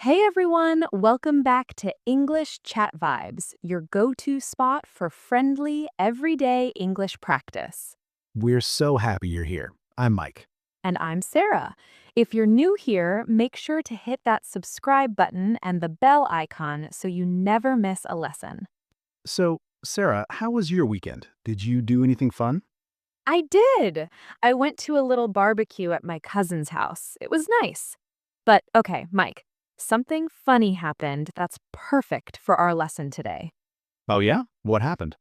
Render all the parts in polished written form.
Hey everyone, welcome back to English Chat Vibes, your go-to spot for friendly, everyday English practice. We're so happy you're here. I'm Mike. And I'm Sarah. If you're new here, make sure to hit that subscribe button and the bell icon so you never miss a lesson. So, Sarah, how was your weekend? Did you do anything fun? I did! I went to a little barbecue at my cousin's house. It was nice. But okay, Mike, something funny happened that's perfect for our lesson today. Oh, yeah? What happened?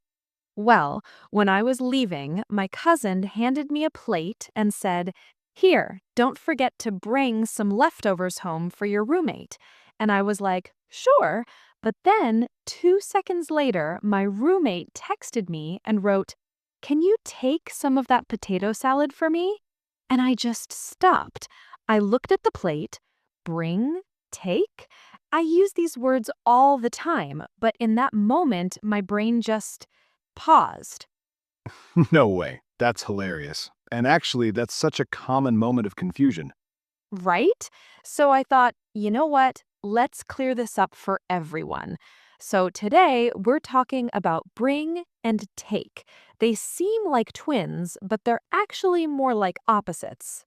Well, when I was leaving, my cousin handed me a plate and said, "Here, don't forget to bring some leftovers home for your roommate." And I was like, "Sure." But then, 2 seconds later, my roommate texted me and wrote, "Can you take some of that potato salad for me?" And I just stopped. I looked at the plate. Bring, take. I use these words all the time, but in that moment, my brain just paused. No way. That's hilarious. And actually, that's such a common moment of confusion. Right? So I thought, you know what? Let's clear this up for everyone. So today we're talking about bring and take. They seem like twins, but they're actually more like opposites.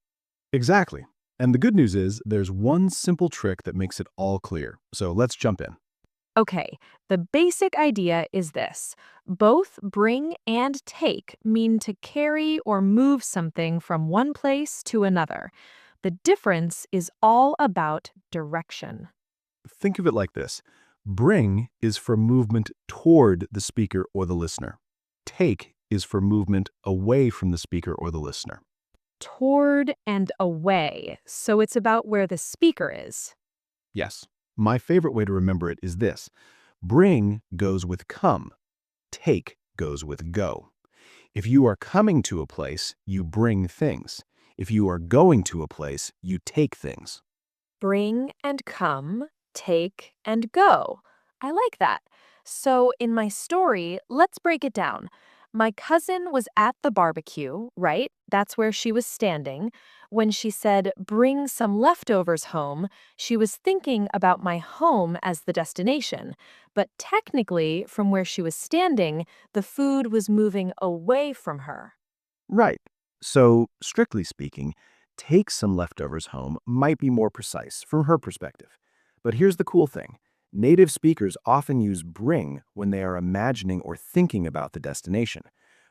Exactly. And the good news is there's one simple trick that makes it all clear. So let's jump in. Okay, the basic idea is this. Both bring and take mean to carry or move something from one place to another. The difference is all about direction. Think of it like this. Bring is for movement toward the speaker or the listener. Take is for movement away from the speaker or the listener. Toward and away, so it's about where the speaker is. Yes. My favorite way to remember it is this. Bring goes with come. Take goes with go. If you are coming to a place, you bring things. If you are going to a place, you take things. Bring and come, take and go. I like that. So, in my story, let's break it down. My cousin was at the barbecue, right? That's where she was standing. When she said, "Bring some leftovers home," she was thinking about my home as the destination. But technically, from where she was standing, the food was moving away from her. Right. So, strictly speaking, take some leftovers home might be more precise from her perspective. But here's the cool thing. Native speakers often use bring when they are imagining or thinking about the destination.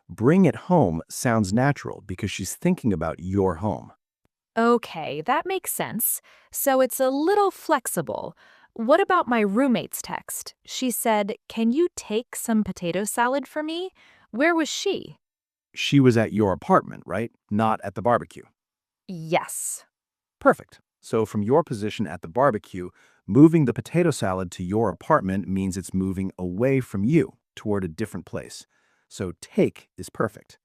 Bring it home sounds natural because she's thinking about your home. Okay, that makes sense. So it's a little flexible. What about my roommate's text? She said, "Can you take some potato salad for me?" Where was she? She was at your apartment, right? Not at the barbecue. Yes. Perfect. So, from your position at the barbecue, moving the potato salad to your apartment means it's moving away from you toward a different place. So, take is perfect.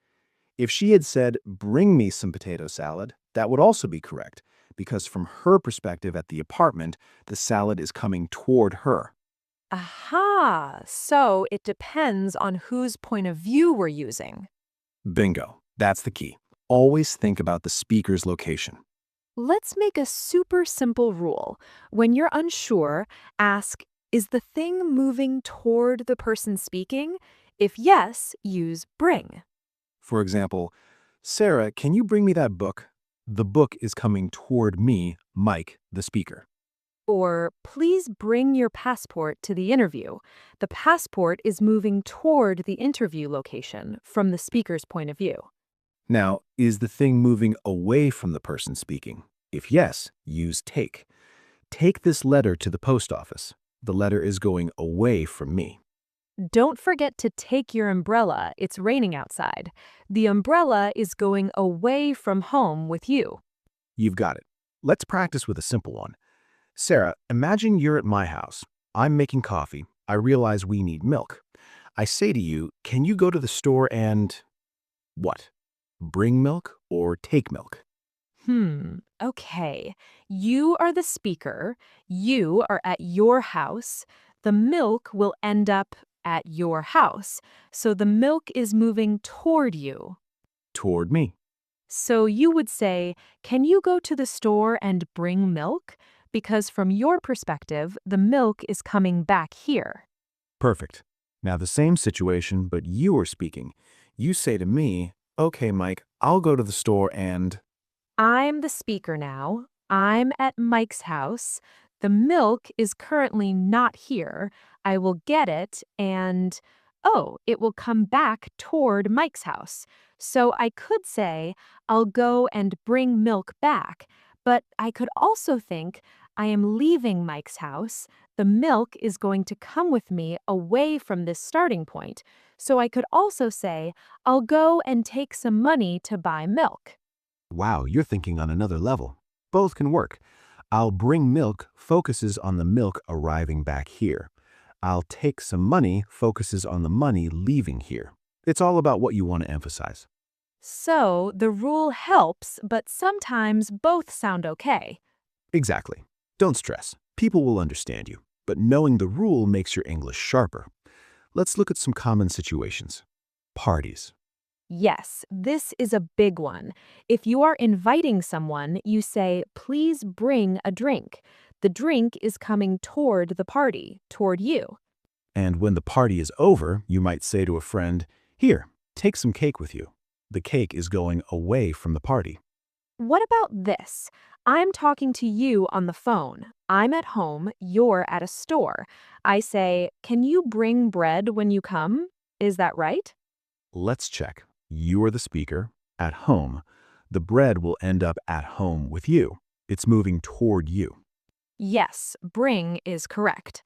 If she had said, "Bring me some potato salad," that would also be correct, because from her perspective at the apartment, the salad is coming toward her. Aha! So it depends on whose point of view we're using. Bingo. That's the key. Always think about the speaker's location. Let's make a super simple rule. When you're unsure, ask, "Is the thing moving toward the person speaking?" If yes, use bring. For example, "Sarah, can you bring me that book?" The book is coming toward me, Mike, the speaker. Or, "Please bring your passport to the interview." The passport is moving toward the interview location from the speaker's point of view. Now, is the thing moving away from the person speaking? If yes, use take. Take this letter to the post office. The letter is going away from me. Don't forget to take your umbrella. It's raining outside. The umbrella is going away from home with you. You've got it. Let's practice with a simple one. Sarah, imagine you're at my house. I'm making coffee. I realize we need milk. I say to you, can you go to the store and what? Bring milk or take milk? Okay. You are the speaker. You are at your house. The milk will end up at your house. So the milk is moving toward you. Toward me. So you would say, "Can you go to the store and bring milk?" because from your perspective, the milk is coming back here. Perfect. Now the same situation, but you are speaking. You say to me, okay, Mike, I'll go to the store and... I'm the speaker now. I'm at Mike's house. The milk is currently not here. I will get it and, oh, it will come back toward Mike's house. So I could say, I'll go and bring milk back. But I could also think, I am leaving Mike's house. The milk is going to come with me away from this starting point. So I could also say, I'll go and take some money to buy milk. Wow, you're thinking on another level. Both can work. I'll bring milk focuses on the milk arriving back here. I'll take some money focuses on the money leaving here. It's all about what you want to emphasize. So the rule helps, but sometimes both sound okay. Exactly. Don't stress. People will understand you. But knowing the rule makes your English sharper. Let's look at some common situations. Parties. Yes, this is a big one. If you are inviting someone, you say, please bring a drink. The drink is coming toward the party, toward you. And when the party is over, you might say to a friend, here, take some cake with you. The cake is going away from the party. What about this? I'm talking to you on the phone. I'm at home, you're at a store. I say, can you bring bread when you come? Is that right? Let's check. You are the speaker, at home. The bread will end up at home with you. It's moving toward you. Yes, bring is correct.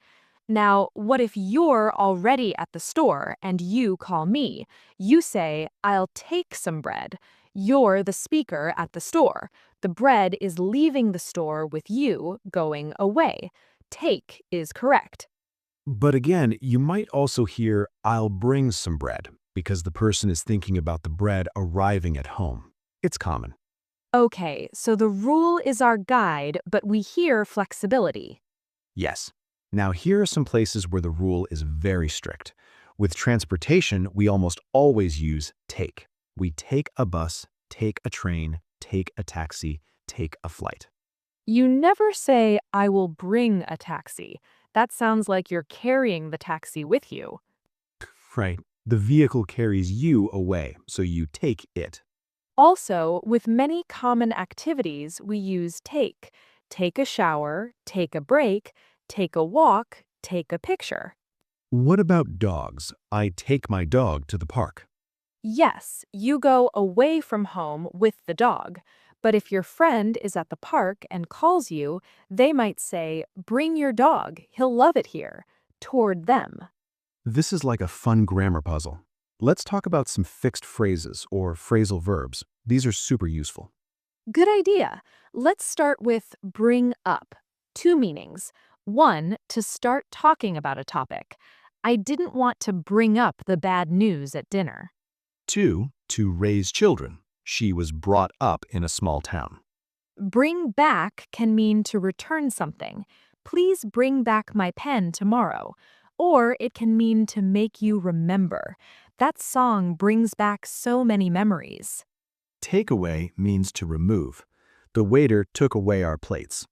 Now, what if you're already at the store and you call me? You say, I'll take some bread. You're the speaker at the store. The bread is leaving the store with you, going away. Take is correct. But again, you might also hear, I'll bring some bread, because the person is thinking about the bread arriving at home. It's common. Okay, so the rule is our guide, but we hear flexibility. Yes. Now here are some places where the rule is very strict. With transportation, we almost always use take. We take a bus, take a train, take a taxi, take a flight. You never say, I will bring a taxi. That sounds like you're carrying the taxi with you. Right. The vehicle carries you away, so you take it. Also, with many common activities, we use take. Take a shower, take a break, take a walk, take a picture. What about dogs? I take my dog to the park. Yes, you go away from home with the dog. But if your friend is at the park and calls you, they might say, bring your dog, he'll love it here, toward them. This is like a fun grammar puzzle. Let's talk about some fixed phrases or phrasal verbs. These are super useful. Good idea. Let's start with bring up. Two meanings. One, to start talking about a topic. I didn't want to bring up the bad news at dinner. 2, to raise children. She was brought up in a small town. Bring back can mean to return something. Please bring back my pen tomorrow. Or it can mean to make you remember. That song brings back so many memories. Take away means to remove. The waiter took away our plates.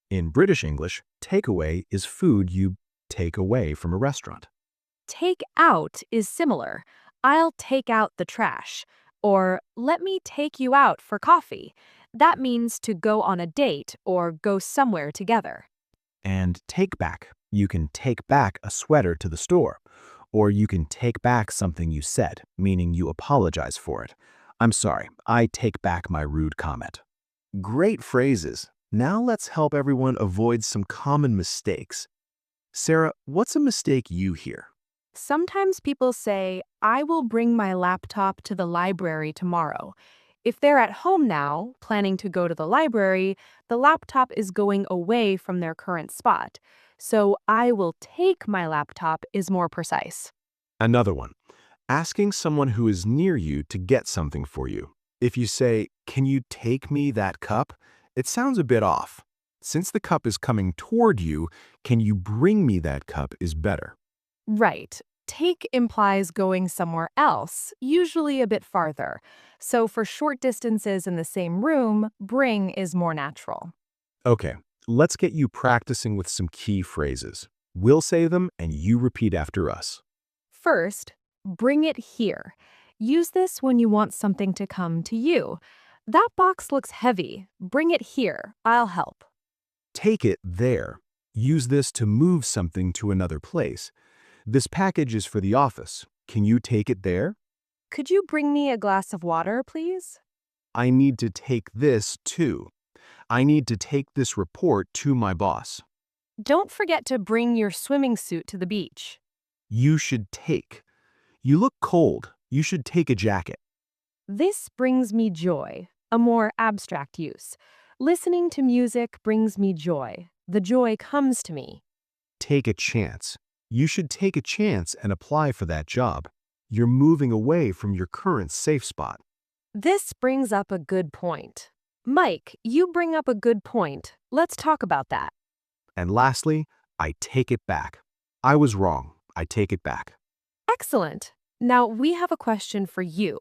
In British English, takeaway is food you take away from a restaurant. Take out is similar. I'll take out the trash. Or let me take you out for coffee. That means to go on a date or go somewhere together. And take back. You can take back a sweater to the store. Or you can take back something you said, meaning you apologize for it. I'm sorry, I take back my rude comment. Great phrases. Now let's help everyone avoid some common mistakes. Sarah, what's a mistake you hear? Sometimes people say, I will bring my laptop to the library tomorrow. If they're at home now, planning to go to the library, the laptop is going away from their current spot. So I will take my laptop is more precise. Another one. Asking someone who is near you to get something for you. If you say, can you take me that cup? It sounds a bit off. Since the cup is coming toward you, can you bring me that cup is better. Right. Take implies going somewhere else, usually a bit farther. So for short distances in the same room, bring is more natural. Okay, Let's get you practicing with some key phrases. We'll say them and you repeat after us. First, bring it here. Use this when you want something to come to you. That box looks heavy. Bring it here. I'll help. Take it there. Use this to move something to another place. This package is for the office. Can you take it there? Could you bring me a glass of water, please? I need to take this too. I need to take this report to my boss. Don't forget to bring your swimming suit to the beach. You should take. You look cold. You should take a jacket. This brings me joy, a more abstract use. Listening to music brings me joy. The joy comes to me. Take a chance. You should take a chance and apply for that job. You're moving away from your current safe spot. This brings up a good point. Mike, you bring up a good point. Let's talk about that. And lastly, I take it back. I was wrong. I take it back. Excellent. Now we have a question for you.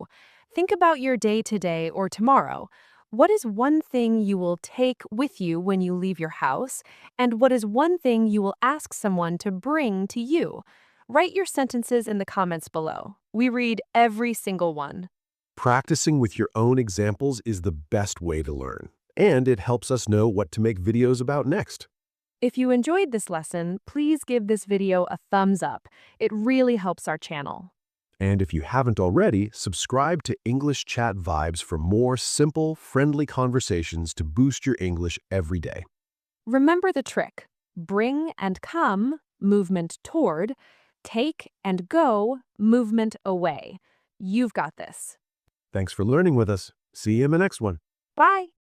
Think about your day today or tomorrow. What is one thing you will take with you when you leave your house? And what is one thing you will ask someone to bring to you? Write your sentences in the comments below. We read every single one. Practicing with your own examples is the best way to learn, and it helps us know what to make videos about next. If you enjoyed this lesson, please give this video a thumbs up. It really helps our channel. And if you haven't already, subscribe to English Chat Vibes for more simple, friendly conversations to boost your English every day. Remember the trick. Bring and come, movement toward. Take and go, movement away. You've got this. Thanks for learning with us. See you in the next one. Bye.